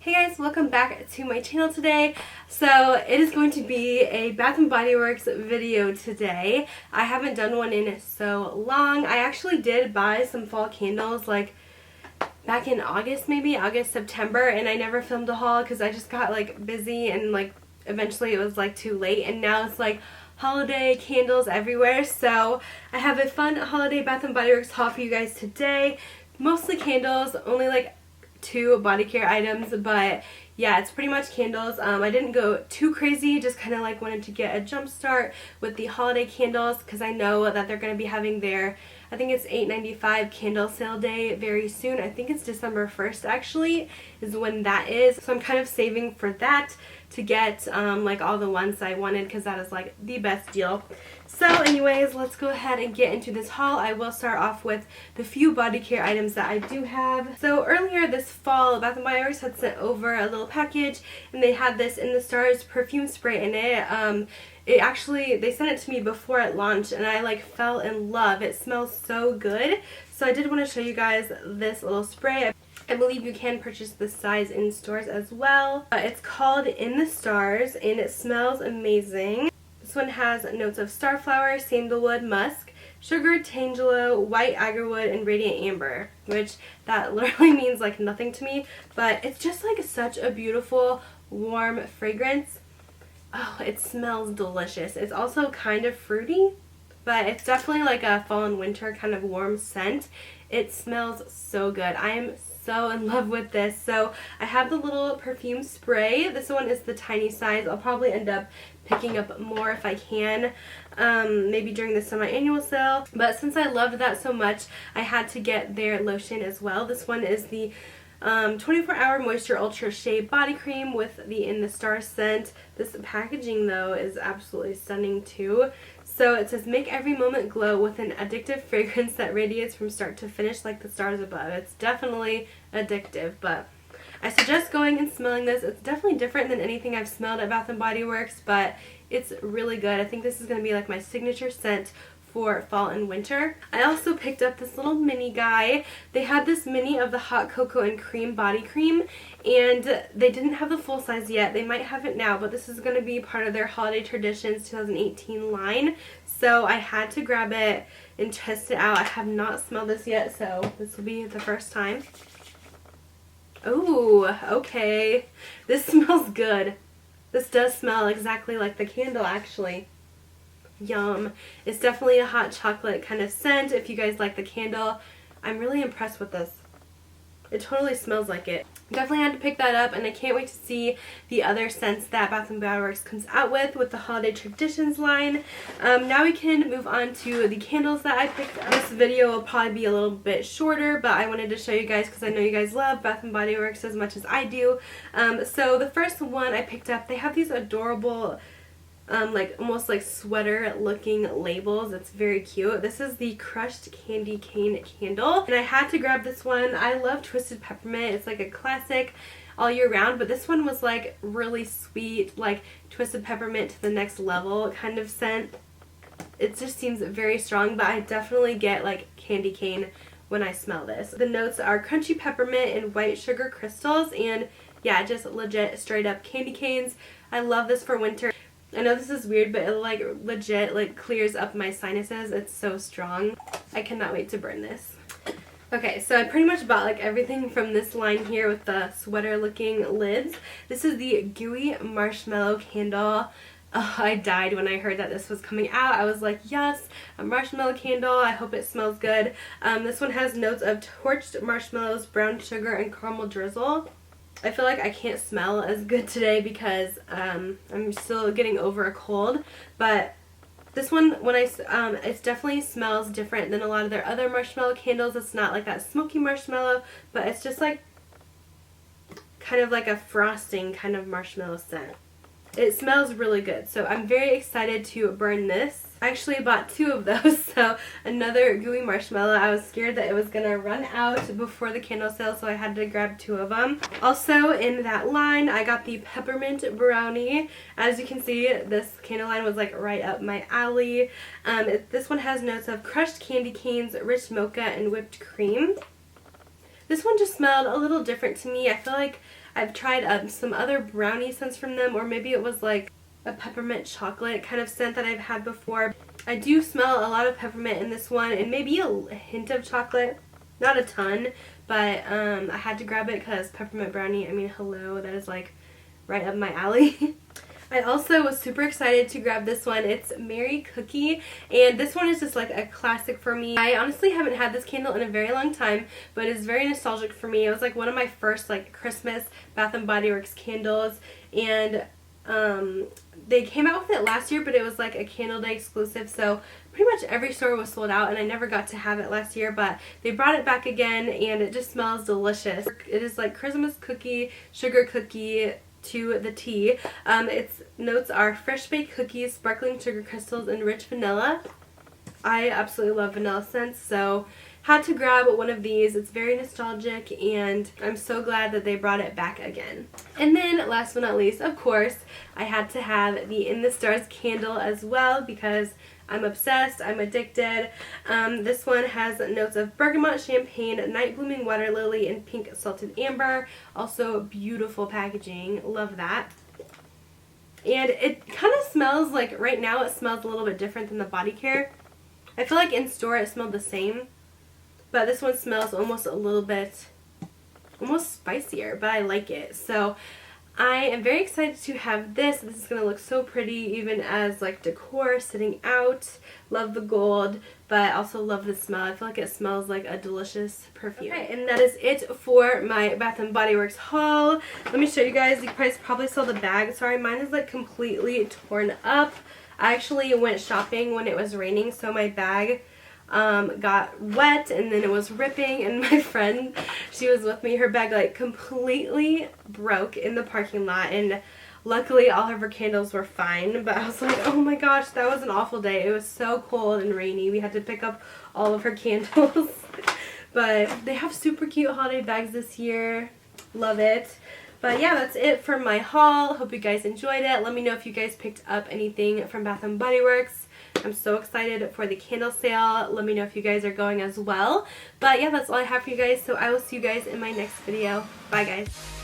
Hey guys, welcome back to my channel today. So it is going to be a Bath & Body Works video today. I haven't done one in so long. I actually did buy some fall candles like back in August, maybe August, September, and I never filmed a haul because I just got like busy and like eventually it was like too late, and now it's like holiday candles everywhere. So I have a fun holiday Bath & Body Works haul for you guys today. Mostly candles, only like 2 body care items, but yeah, it's pretty much candles. I didn't go too crazy, just kind of like wanted to get a jump start with the holiday candles because I know that they're going to be having their, I think it's $8.95 candle sale day very soon. I think it's December 1st actually is when that is, so I'm kind of saving for that to get like all the ones I wanted because that is like the best deal. So anyways, let's go ahead and get into this haul. I will start off with the few body care items that I do have. So earlier this fall, Bath & Body Works had sent over a little package and they had this In the Stars perfume spray in it. They sent it to me before it launched and I like fell in love. It smells so good. So I did want to show you guys this little spray. I believe you can purchase this size in stores as well. It's called In the Stars and it smells amazing. This one has notes of starflower, sandalwood, musk, sugar, tangelo, white agarwood, and radiant amber, which that literally means like nothing to me, but it's just like such a beautiful warm fragrance. Oh, it smells delicious. It's also kind of fruity, but it's definitely like a fall and winter kind of warm scent. It smells so good. I am so in love with this. So I have the little perfume spray. This one is the tiny size. I'll probably end up picking up more if I can, maybe during the semi-annual sale. But since I loved that so much, I had to get their lotion as well. This one is the 24-hour Moisture Ultra Shea Body Cream with the In the Stars scent. This packaging though is absolutely stunning too. So it says, make every moment glow with an addictive fragrance that radiates from start to finish like the stars above. It's definitely addictive, but I suggest going and smelling this. It's definitely different than anything I've smelled at Bath & Body Works, but it's really good. I think this is going to be like my signature scent for fall and winter. I also picked up this little mini guy. They had this mini of the Hot Cocoa and Cream body cream and they didn't have the full size yet. They might have it now, but this is going to be part of their Holiday Traditions 2018 line. So I had to grab it and test it out. I have not smelled this yet, so this will be the first time. Oh, okay. This smells good. This does smell exactly like the candle actually. Yum. It's definitely a hot chocolate kind of scent. If you guys like the candle, I'm really impressed with this. It totally smells like it. Definitely had to pick that up, and I can't wait to see the other scents that Bath & Body Works comes out with the Holiday Traditions line. Now we can move on to the candles that I picked up. This video will probably be a little bit shorter, but I wanted to show you guys because I know you guys love Bath & Body Works as much as I do. So the first one I picked up, they have these adorable like almost like sweater looking labels. It's very cute. This is the Crushed Candy Cane candle and I had to grab this one. I love Twisted Peppermint. It's like a classic all year round, but this one was like really sweet, like Twisted Peppermint to the next level kind of scent. It just seems very strong, but I definitely get like candy cane when I smell this. The notes are crunchy peppermint and white sugar crystals, and yeah, just legit straight up candy canes. I love this for winter. I know this is weird, but it like legit like clears up my sinuses. It's so strong. I cannot wait to burn this. Okay, so I pretty much bought like everything from this line here with the sweater looking lids. This is the Gooey Marshmallow candle. Oh, I died when I heard that this was coming out. I was like, yes, a marshmallow candle. I hope it smells good. This one has notes of torched marshmallows, brown sugar, and caramel drizzle. I feel like I can't smell as good today because I'm still getting over a cold, but this one, it definitely smells different than a lot of their other marshmallow candles. It's not like that smoky marshmallow, but it's just like kind of like a frosting kind of marshmallow scent. It smells really good, so I'm very excited to burn this. I actually bought 2 of those, so another gooey marshmallow. I was scared that it was going to run out before the candle sale, so I had to grab 2 of them. Also in that line, I got the Peppermint Brownie. As you can see, this candle line was like right up my alley. This one has notes of crushed candy canes, rich mocha, and whipped cream. This one just smelled a little different to me. I feel like I've tried some other brownie scents from them, or maybe it was like a peppermint chocolate kind of scent that I've had before. I do smell a lot of peppermint in this one, and maybe a hint of chocolate. Not a ton, but I had to grab it because Peppermint Brownie, I mean, hello, that is like right up my alley. I also was super excited to grab this one. It's Mary Cookie, and this one is just like a classic for me. I honestly haven't had this candle in a very long time, but it's very nostalgic for me. It was like one of my first like Christmas Bath & Body Works candles, and they came out with it last year, but it was like a Candle Day exclusive, so pretty much every store was sold out, and I never got to have it last year, but they brought it back again, and it just smells delicious. It is like Christmas cookie, sugar cookie to the tea. Its notes are fresh baked cookies, sparkling sugar crystals, and rich vanilla. I absolutely love vanilla scents, so had to grab one of these. It's very nostalgic, and I'm so glad that they brought it back again. And then last but not least, of course, I had to have the In the Stars candle as well because I'm obsessed, I'm addicted. This one has notes of bergamot, champagne, night blooming water lily, and pink salted amber. Also beautiful packaging, love that. And it kind of smells like, right now it smells a little bit different than the body care. I feel like in store it smelled the same, but this one smells almost a little bit, almost spicier, but I like it. So I am very excited to have this. This is going to look so pretty even as like decor sitting out. Love the gold, but also love the smell. I feel like it smells like a delicious perfume. Okay, and that is it for my Bath & Body Works haul. Let me show you guys. You guys probably saw the bag. Sorry, mine is like completely torn up. I actually went shopping when it was raining, so my bag got wet and then it was ripping, and my friend, she was with me, her bag like completely broke in the parking lot, and luckily all of her candles were fine, but I was like, oh my gosh, that was an awful day. It was so cold and rainy. We had to pick up all of her candles. But they have super cute holiday bags this year. Love it. But yeah, that's it for my haul. Hope you guys enjoyed it. Let me know if you guys picked up anything from Bath & Body Works. I'm so excited for the candle sale. Let me know if you guys are going as well. But yeah, that's all I have for you guys. So I will see you guys in my next video. Bye guys.